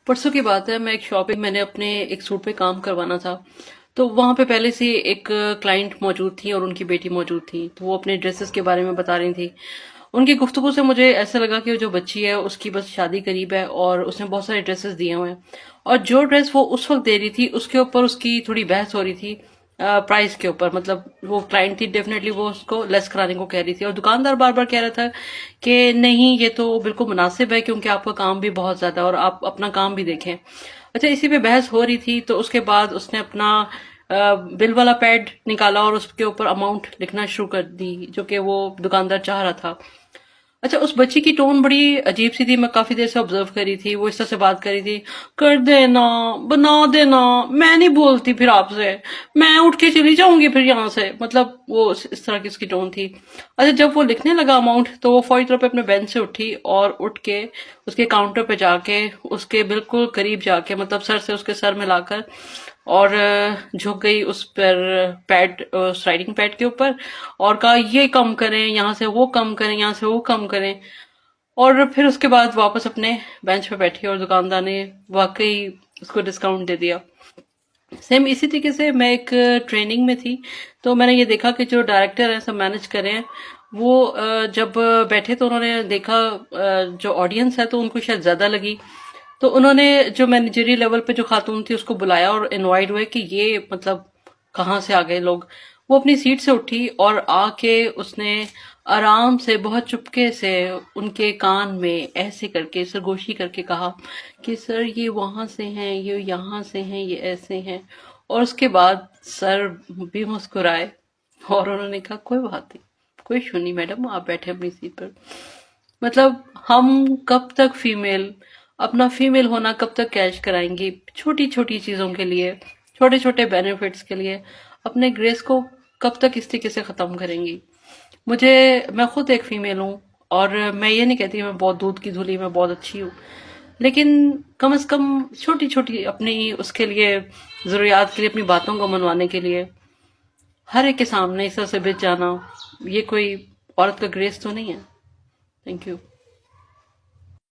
परसों की बात है, मैं एक शॉप पे मैंने अपने एक सूट पे काम करवाना था। तो वहां पे पहले से एक क्लाइंट मौजूद थी और उनकी बेटी मौजूद थी, तो वो अपने ड्रेसेस के बारे में बता रही थी। उनकी गुफ्तगू से मुझे ऐसा लगा कि जो बच्ची है उसकी बस शादी करीब है और उसने बहुत सारे ड्रेसेस दिए हुए हैं, और जो ड्रेस वो उस वक्त दे रही थी उसके ऊपर उसकी थोड़ी बहस हो रही थी प्राइस के ऊपर। मतलब वो क्लाइंट थी, डेफिनेटली वो उसको लेस कराने को कह रही थी, और दुकानदार बार बार कह रहा था कि नहीं, ये तो बिल्कुल मुनासिब है क्योंकि आपका काम भी बहुत ज्यादा है और आप अपना काम भी देखें। अच्छा, इसी पे बहस हो रही थी तो उसके बाद उसने अपना बिल वाला पैड निकाला और उसके ऊपर अमाउंट लिखना शुरू कर दी, जो कि वो दुकानदार चाह रहा था। अच्छा, उस बच्ची की टोन बड़ी अजीब सी थी, मैं काफी देर से ऑब्जर्व कर रही थी। वो इस तरह से बात कर रही थी, कर देना, बना देना, मैं नहीं बोलती फिर आपसे, मैं उठ के चली जाऊंगी फिर यहाँ से। मतलब वो इस तरह की उसकी टोन थी। अच्छा, जब वो लिखने लगा अमाउंट तो वो फौरी तौर पे अपने बेंच से उठी और उठ के उसके काउंटर पे जाके उसके बिल्कुल करीब जाके, मतलब सर से उसके सर मिलाकर, और झुक गई उस पर पैड, उस राइटिंग पैड के ऊपर, और कहा ये कम करें, यहाँ से वो कम करें, यहाँ से वो कम करें। और फिर उसके बाद वापस अपने बेंच पे बैठी और दुकानदार ने वाकई उसको डिस्काउंट दे दिया। सेम इसी तरीके से मैं एक ट्रेनिंग में थी, तो मैंने ये देखा कि जो डायरेक्टर हैं, सब मैनेज कर रहे हैं, वो जब बैठे तो उन्होंने देखा जो ऑडियंस है तो उनको शायद ज्यादा लगी, तो उन्होंने जो मैनेजरी लेवल पे जो खातून थी उसको बुलाया और इनवाइट हुए कि ये मतलब कहाँ से आ गए लोग। वो अपनी सीट से उठी और आके उसने आराम से बहुत चुपके से उनके कान में ऐसे करके सरगोशी करके कहा कि सर ये वहां से हैं, ये यहाँ से हैं, ये ऐसे हैं। और उसके बाद सर भी मुस्कुराए और उन्होंने कहा कोई बात नहीं, कोई इशू नहीं मैडम, आप बैठे अपनी सीट पर। मतलब हम कब तक फीमेल अपना फीमेल होना कब तक कैश कराएंगी छोटी छोटी चीजों के लिए, छोटे छोटे बेनिफिट्स के लिए? अपने ग्रेस को कब तक इस तरीके से खत्म करेंगी? मुझे, मैं खुद एक फीमेल हूँ और मैं ये नहीं कहती मैं बहुत दूध की धुली, मैं बहुत अच्छी हूँ, लेकिन कम से कम छोटी छोटी अपनी उसके लिए जरूरियात के लिए, अपनी बातों को मनवाने के लिए हर एक के सामने इस तरह से बिच जाना, ये कोई औरत का ग्रेस तो नहीं है। Thank you.